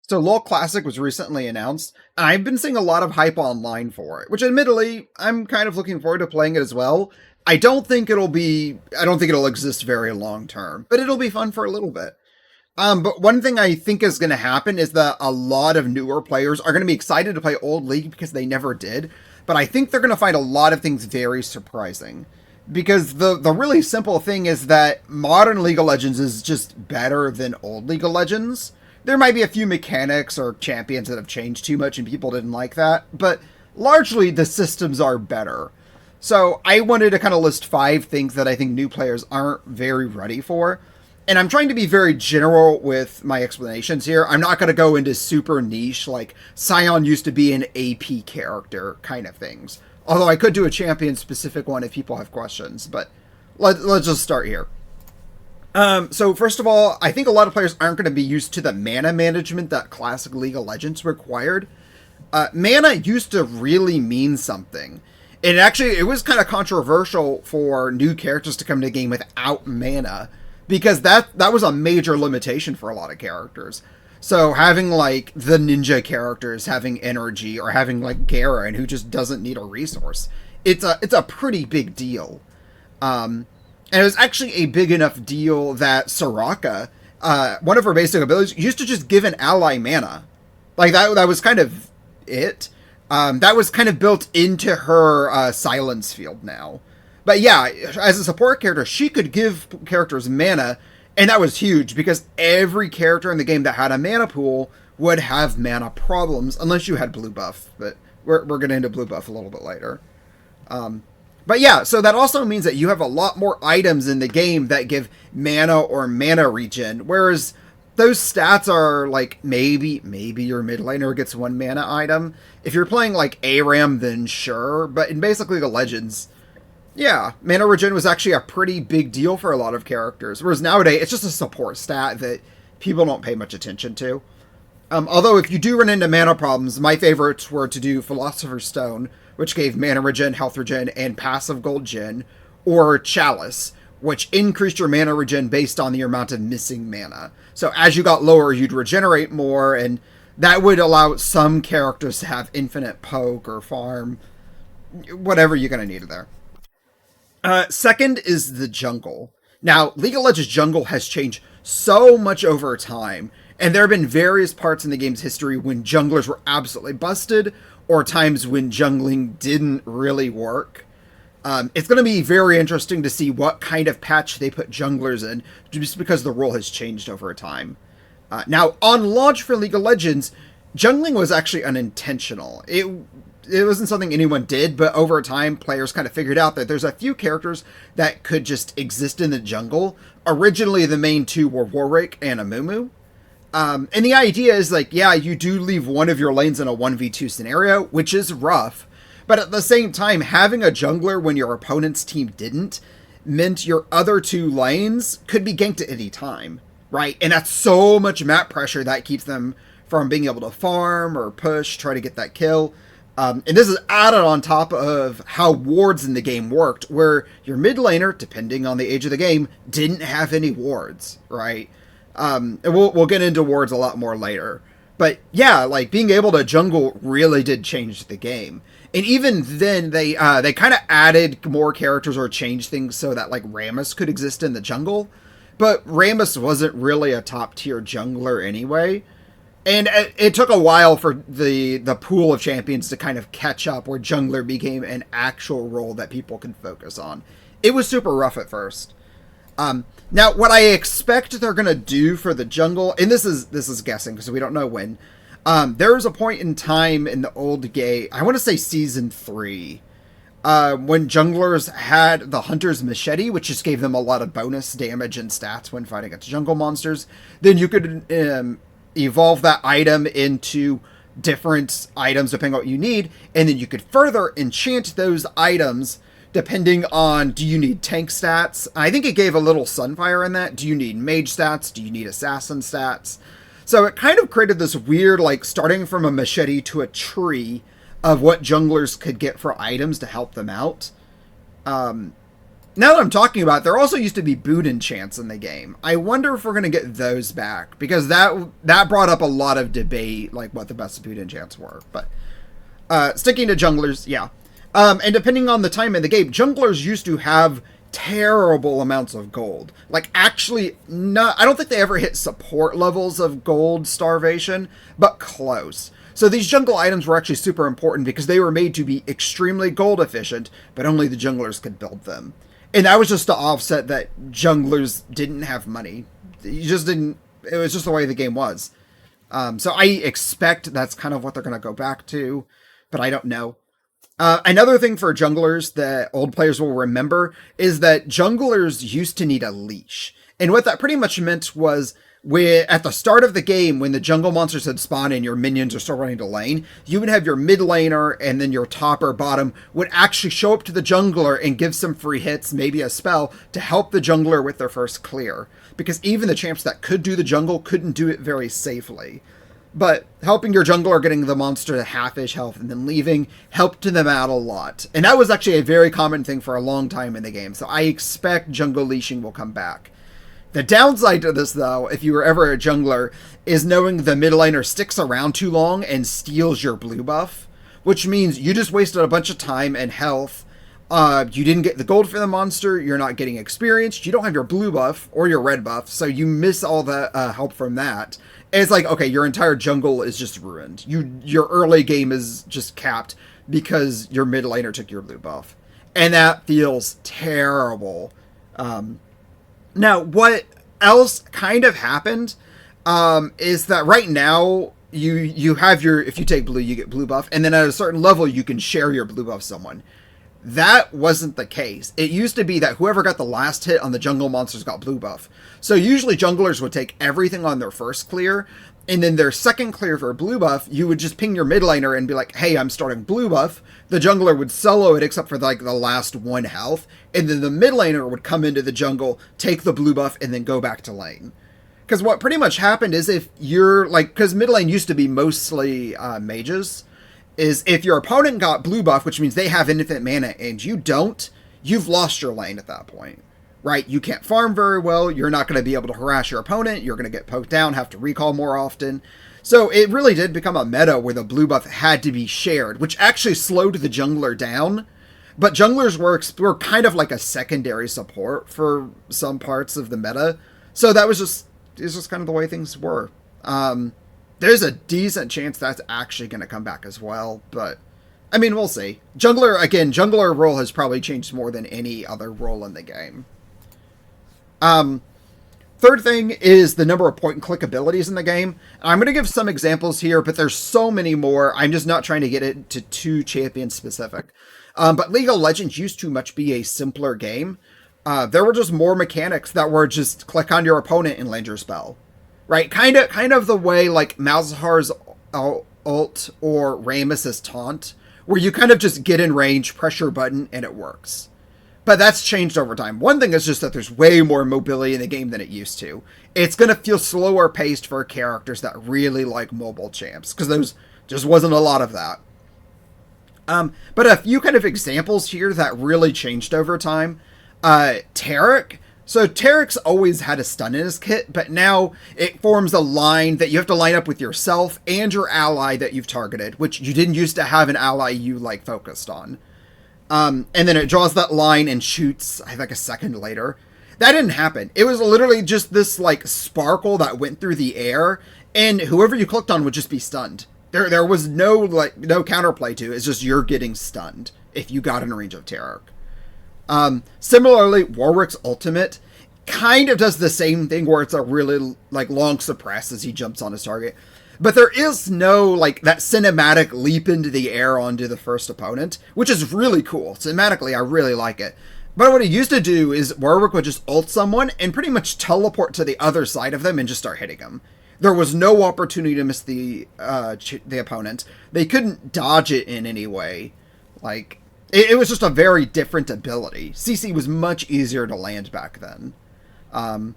So LoL Classic was recently announced, and I've been seeing a lot of hype online for it, which admittedly, I'm kind of looking forward to playing it as well. I don't think it'll exist very long term, but it'll be fun for a little bit. But one thing I think is going to happen is that a lot of newer players are going to be excited to play Old League because they never did. But I think they're going to find a lot of things very surprising. Because the really simple thing is that modern League of Legends is just better than old League of Legends. There might be a few mechanics or champions that have changed too much and people didn't like that, but largely the systems are better. So I wanted to kind of list 5 things that I think new players aren't very ready for. And I'm trying to be very general with my explanations here. I'm not going to go into super niche, like Sion used to be an AP character kind of things. Although I could do a champion-specific one if people have questions, but let's just start here. So first of all, I think a lot of players aren't going to be used to the mana management that classic League of Legends required. Mana used to really mean something. And actually, it was kind of controversial for new characters to come to the game without mana, because that was a major limitation for a lot of characters. So having like the ninja characters having energy, or having like Garen who just doesn't need a resource, it's a pretty big deal. And it was actually a big enough deal that Soraka, one of her basic abilities, used to just give an ally mana. Like that was kind of it. That was kind of built into her silence field now. But yeah, as a support character, she could give characters mana, and that was huge because every character in the game that had a mana pool would have mana problems unless you had blue buff. But we're going into blue buff a little bit later. But yeah, so that also means that you have a lot more items in the game that give mana or mana regen, whereas those stats are like maybe your mid laner gets 1 mana item. If you're playing like ARAM, then sure, but in basically the Legends, yeah, mana regen was actually a pretty big deal for a lot of characters, whereas nowadays it's just a support stat that people don't pay much attention to. Although if you do run into mana problems, my favorites were to do Philosopher's Stone, which gave mana regen, health regen, and passive gold gen, or Chalice, which increased your mana regen based on the amount of missing mana. So as you got lower, you'd regenerate more, and that would allow some characters to have infinite poke or farm, whatever you're going to need there. Second is the jungle. Now, League of Legends jungle has changed so much over time, and there have been various parts in the game's history when junglers were absolutely busted, or times when jungling didn't really work. It's going to be very interesting to see what kind of patch they put junglers in, just because the role has changed over time. Now, on launch for League of Legends, jungling was actually unintentional. It wasn't something anyone did, but over time, players kind of figured out that there's a few characters that could just exist in the jungle. Originally, the main 2 were Warwick and Amumu. And the idea is like, yeah, you do leave one of your lanes in a 1v2 scenario, which is rough. But at the same time, having a jungler when your opponent's team didn't meant your other 2 lanes could be ganked at any time, right? And that's so much map pressure that keeps them from being able to farm or push, try to get that kill. And this is added on top of how wards in the game worked, where your mid laner, depending on the age of the game, didn't have any wards, right? And we'll get into wards a lot more later. But yeah, like being able to jungle really did change the game. And even then, they kind of added more characters or changed things so that like Rammus could exist in the jungle. But Rammus wasn't really a top tier jungler anyway. And it took a while for the pool of champions to kind of catch up, where jungler became an actual role that people can focus on. It was super rough at first. Now, what I expect they're going to do for the jungle, and this is guessing because we don't know when, there was a point in time in the old game, I want to say season 3, when junglers had the Hunter's Machete, which just gave them a lot of bonus damage and stats when fighting against jungle monsters. Then you could evolve that item into different items depending on what you need, and then you could further enchant those items depending on, do you need tank stats? I think it gave a little Sunfire in that. Do you need mage stats? Do you need assassin stats? So it kind of created this weird, like, starting from a machete to a tree of what junglers could get for items to help them out. Now that I'm talking about it, there also used to be boot enchants in the game. I wonder if we're going to get those back, because that brought up a lot of debate, like what the best boot enchants were. But sticking to junglers, yeah. And depending on the time in the game, junglers used to have terrible amounts of gold. Like, actually, I don't think they ever hit support levels of gold starvation, but close. So these jungle items were actually super important because they were made to be extremely gold efficient, but only the junglers could build them. And that was just to offset that junglers didn't have money. You just didn't, it was just the way the game was. So I expect that's kind of what they're going to go back to, but I don't know. Another thing for junglers that old players will remember is that junglers used to need a leash. And what that pretty much meant was, at the start of the game, when the jungle monsters had spawned and your minions are still running to lane, you would have your mid laner and then your top or bottom would actually show up to the jungler and give some free hits, maybe a spell, to help the jungler with their first clear. Because even the champs that could do the jungle couldn't do it very safely. But helping your jungler, getting the monster to half-ish health and then leaving, helped them out a lot. And that was actually a very common thing for a long time in the game, so I expect jungle leashing will come back. The downside to this, though, if you were ever a jungler, is knowing the mid laner sticks around too long and steals your blue buff, which means you just wasted a bunch of time and health. You didn't get the gold for the monster, you're not getting experience, you don't have your blue buff or your red buff, so you miss all the help from that. And it's like, okay, your entire jungle is just ruined. Your early game is just capped because your mid laner took your blue buff. And that feels terrible. Now, what else kind of happened is that right now, you have your, if you take blue, you get blue buff, and then at a certain level, you can share your blue buff with someone. That wasn't the case. It used to be that whoever got the last hit on the jungle monsters got blue buff. So usually junglers would take everything on their first clear, and then their second clear for blue buff, you would just ping your mid laner and be like, hey, I'm starting blue buff. The jungler would solo it except for like the last 1 health, and then the mid laner would come into the jungle, take the blue buff, and then go back to lane. Because what pretty much happened is if you're like, because mid lane used to be mostly mages, is if your opponent got blue buff, which means they have infinite mana and you don't, you've lost your lane at that point, right? You can't farm very well, you're not going to be able to harass your opponent, you're going to get poked down, have to recall more often. So it really did become a meta where the blue buff had to be shared, which actually slowed the jungler down. But junglers were kind of like a secondary support for some parts of the meta. So that was just kind of the way things were. There's a decent chance that's actually going to come back as well, but I mean, we'll see. Jungler role has probably changed more than any other role in the game. Third thing is the number of point-and-click abilities in the game. I'm going to give some examples here, but there's so many more. I'm just not trying to get it to too champion-specific. But League of Legends used to much be a simpler game. There were just more mechanics that were just click on your opponent and land your spell. Right, kind of the way like Malzahar's ult or Rammus's taunt, where you kind of just get in range, press your button, and it works. But that's changed over time. One thing is just that there's way more mobility in the game than it used to. It's going to feel slower paced for characters that really like mobile champs, because there's just wasn't a lot of that. But a few kind of examples here that really changed over time. Taric. So Taric's always had a stun in his kit, but now it forms a line that you have to line up with yourself and your ally that you've targeted, which you didn't used to have an ally you like focused on. And then it draws that line and shoots, I think, a second later. That didn't happen. It was literally just this like sparkle that went through the air, and whoever you clicked on would just be stunned. There was no counterplay to it. It's just you're getting stunned if you got in range of Taric. Similarly, Warwick's ultimate kind of does the same thing where it's a really like long suppress as he jumps on his target. But there is no like that cinematic leap into the air onto the first opponent, which is really cool. Cinematically, I really like it. But what he used to do is Warwick would just ult someone and pretty much teleport to the other side of them and just start hitting them. There was no opportunity to miss the opponent. They couldn't dodge it in any way. Like, it was just a very different ability. CC was much easier to land back then. And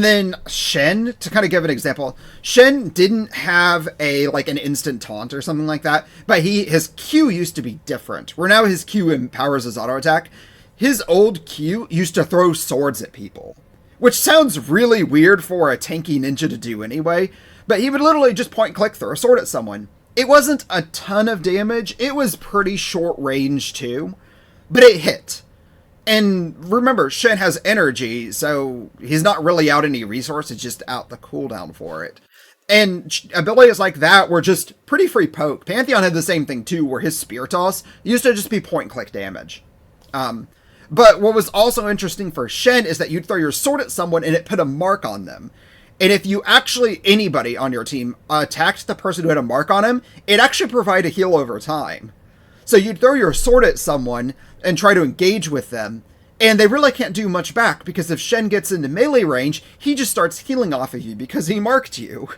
then Shen, to kind of give an example, Shen didn't have an instant taunt or something like that, but his Q used to be different. Where now his Q empowers his auto attack. his old Q used to throw swords at people, which sounds really weird for a tanky ninja to do anyway, but he would literally just point click throw a sword at someone. It wasn't a ton of damage, it was pretty short range too, but it hit. And remember, Shen has energy, so he's not really out any resource, it's just out the cooldown for it. And abilities like that were just pretty free poke. Pantheon had the same thing too, where his spear toss used to just be point click damage. But what was also interesting for Shen is that you'd throw your sword at someone and it put a mark on them. And if you actually, anybody on your team, attacked the person who had a mark on him, it actually provided a heal over time. So you'd throw your sword at someone and try to engage with them, and they really can't do much back, because if Shen gets into melee range, he just starts healing off of you because he marked you,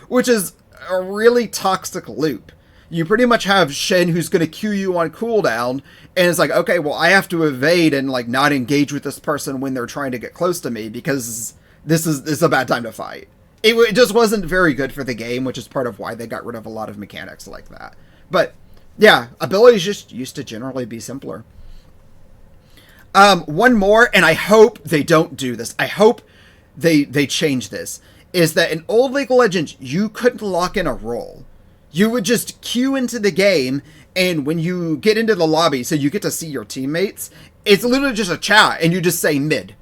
which is a really toxic loop. You pretty much have Shen who's going to Q you on cooldown, and it's like, okay, well, I have to evade and like not engage with this person when they're trying to get close to me, because this is a bad time to fight. It just wasn't very good for the game, which is part of why they got rid of a lot of mechanics like that. But yeah, abilities just used to generally be simpler. One more, and I hope they don't do this. I hope they change this. Is that in old League of Legends, you couldn't lock in a role. You would just queue into the game, and when you get into the lobby, so you get to see your teammates, it's literally just a chat, and you just say mid.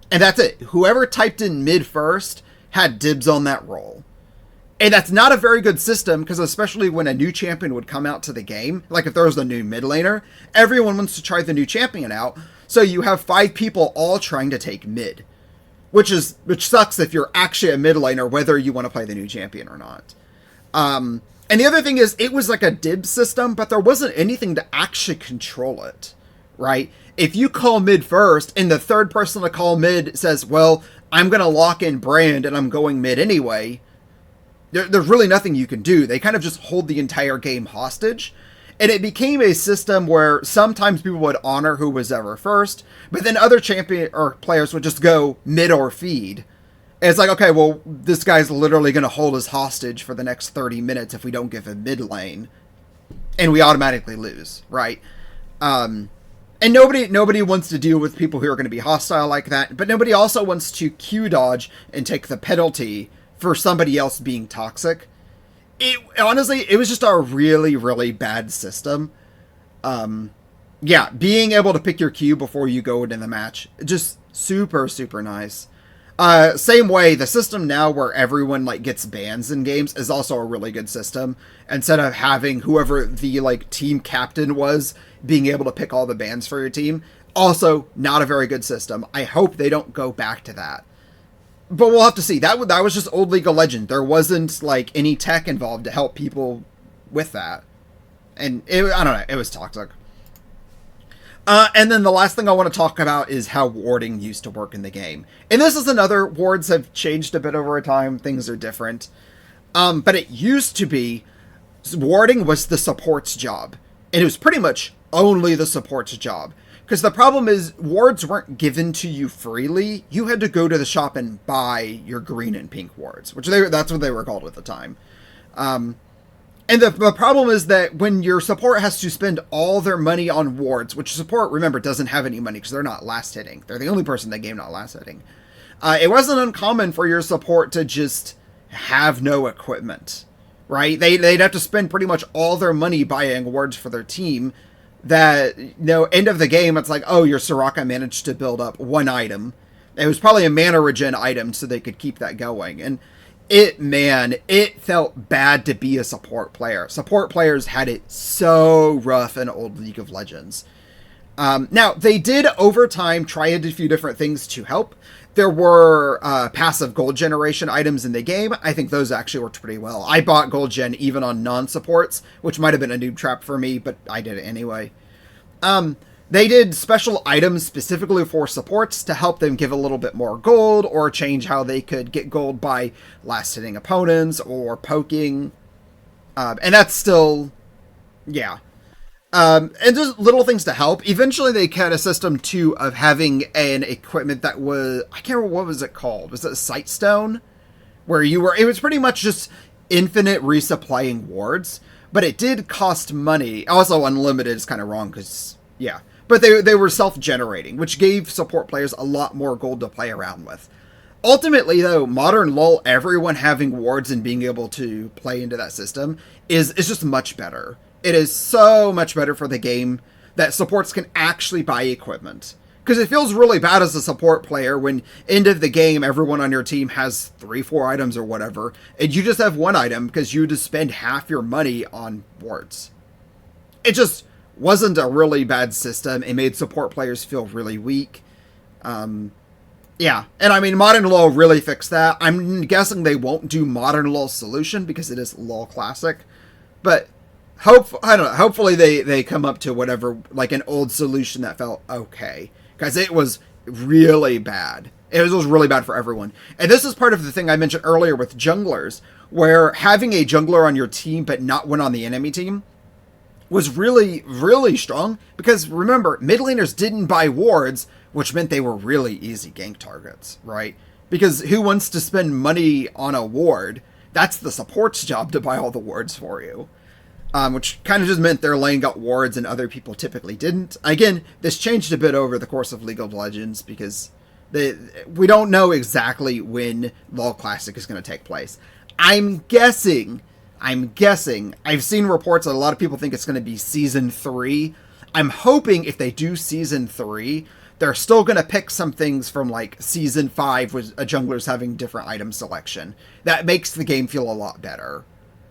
And that's it. Whoever typed in mid first had dibs on that role. And that's not a very good system, because especially when a new champion would come out to the game, like if there was a new mid laner, everyone wants to try the new champion out, so you have 5 people all trying to take mid. Which sucks if you're actually a mid laner, whether you want to play the new champion or not. And the other thing is, it was like a dib system, but there wasn't anything to actually control it, right? If you call mid first, and the third person to call mid says, well, I'm going to lock in Brand, and I'm going mid anyway, there's really nothing you can do. They kind of just hold the entire game hostage. And it became a system where sometimes people would honor who was ever first, but then other champion or players would just go mid or feed. And it's like, okay, well, this guy's literally going to hold us hostage for the next 30 minutes if we don't give him mid lane. And we automatically lose, right? And nobody wants to deal with people who are going to be hostile like that, but nobody also wants to Q dodge and take the penalty for somebody else being toxic. Honestly, it was just a really, really bad system. Yeah, being able to pick your Q before you go into the match, just super, super nice. Same way, the system now where everyone like gets bans in games is also a really good system. Instead of having whoever the like team captain was being able to pick all the bans for your team, also not a very good system. I hope they don't go back to that. But we'll have to see. That was just old League of Legends. There wasn't like any tech involved to help people with that. And I don't know, it was toxic. And then the last thing I want to talk about is how warding used to work in the game. And this is another, wards have changed a bit over time. Things are different. But it used to be, warding was the support's job. And it was pretty much only the support's job. Because the problem is, wards weren't given to you freely. You had to go to the shop and buy your green and pink wards, which that's what they were called at the time. And the problem is that when your support has to spend all their money on wards, which support, remember, doesn't have any money because they're not last hitting. They're the only person in the game not last hitting. It wasn't uncommon for your support to just have no equipment, right? They'd have to spend pretty much all their money buying wards for their team. That, end of the game, it's like, oh, your Soraka managed to build up one item. It was probably a mana regen item, so they could keep that going. And it felt bad to be a support player. Support players had it so rough in old League of Legends. Now, they did, over time, try a few different things to help. There were passive gold generation items in the game. I think those actually worked pretty well. I bought gold gen even on non-supports, which might have been a noob trap for me, but I did it anyway. They did special items specifically for supports to help them give a little bit more gold, or change how they could get gold by last-hitting opponents or poking. And that's still, yeah. And just little things to help. Eventually they had a system too of having an equipment that was, I can't remember, what was it called? Was it a sight stone? Where it was pretty much just infinite resupplying wards, but it did cost money. Also unlimited is kind of wrong because, yeah. but they were self-generating, which gave support players a lot more gold to play around with. Ultimately, though, modern LoL, everyone having wards and being able to play into that system is just much better. It is so much better for the game that supports can actually buy equipment. Because it feels really bad as a support player when end of the game everyone on your team has 3-4 items or whatever, and you just have one item because you just spend half your money on wards. It just wasn't a really bad system. It made support players feel really weak. Yeah, and I mean, Modern LoL really fixed that. I'm guessing they won't do Modern LoL Solution because it is LoL Classic, but I don't know. Hopefully they come up to whatever, like an old solution that felt okay, because it was really bad. It was really bad for everyone. And this is part of the thing I mentioned earlier with junglers, where having a jungler on your team but not one on the enemy team was really, really strong, because remember, mid laners didn't buy wards, which meant they were really easy gank targets, right? Because who wants to spend money on a ward? That's the support's job to buy all the wards for you. Which kind of just meant they're laying out wards and other people typically didn't. Again, this changed a bit over the course of League of Legends because we don't know exactly when LoL Classic is going to take place. I'm guessing, I've seen reports that a lot of people think it's going to be Season 3. I'm hoping if they do Season 3, they're still going to pick some things from like Season 5 with a jungler's having different item selection. That makes the game feel a lot better.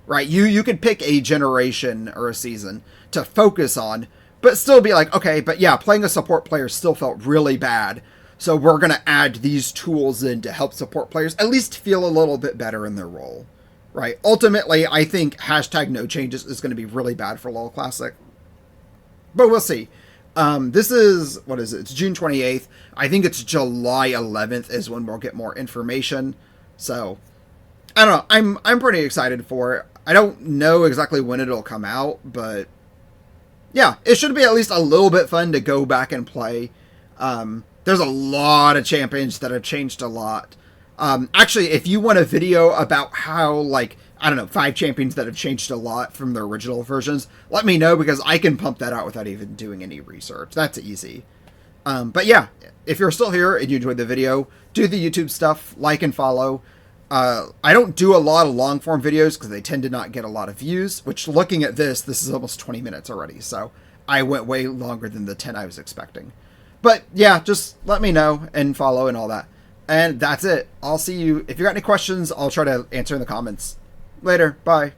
Right, you could pick a generation or a season to focus on, but still be like, okay, but yeah, playing a support player still felt really bad, so we're going to add these tools in to help support players at least feel a little bit better in their role. Right, ultimately, I think #no changes is going to be really bad for LoL Classic, but we'll see. This is, what is it? It's June 28th. I think it's July 11th is when we'll get more information, so I don't know. I'm pretty excited for it. I don't know exactly when it'll come out, but yeah, it should be at least a little bit fun to go back and play. There's a lot of champions that have changed a lot. Actually, if you want a video about how, like, I don't know, 5 champions that have changed a lot from the original versions, let me know, because I can pump that out without even doing any research. That's easy. But yeah, if you're still here and you enjoyed the video, do the YouTube stuff, like and follow. I don't do a lot of long form videos because they tend to not get a lot of views, which, looking at this is almost 20 minutes already, so I went way longer than the 10 I was expecting. But yeah, just let me know and follow and all that. And that's it. I'll see you. If you got any questions, I'll try to answer in the comments. Later. Bye.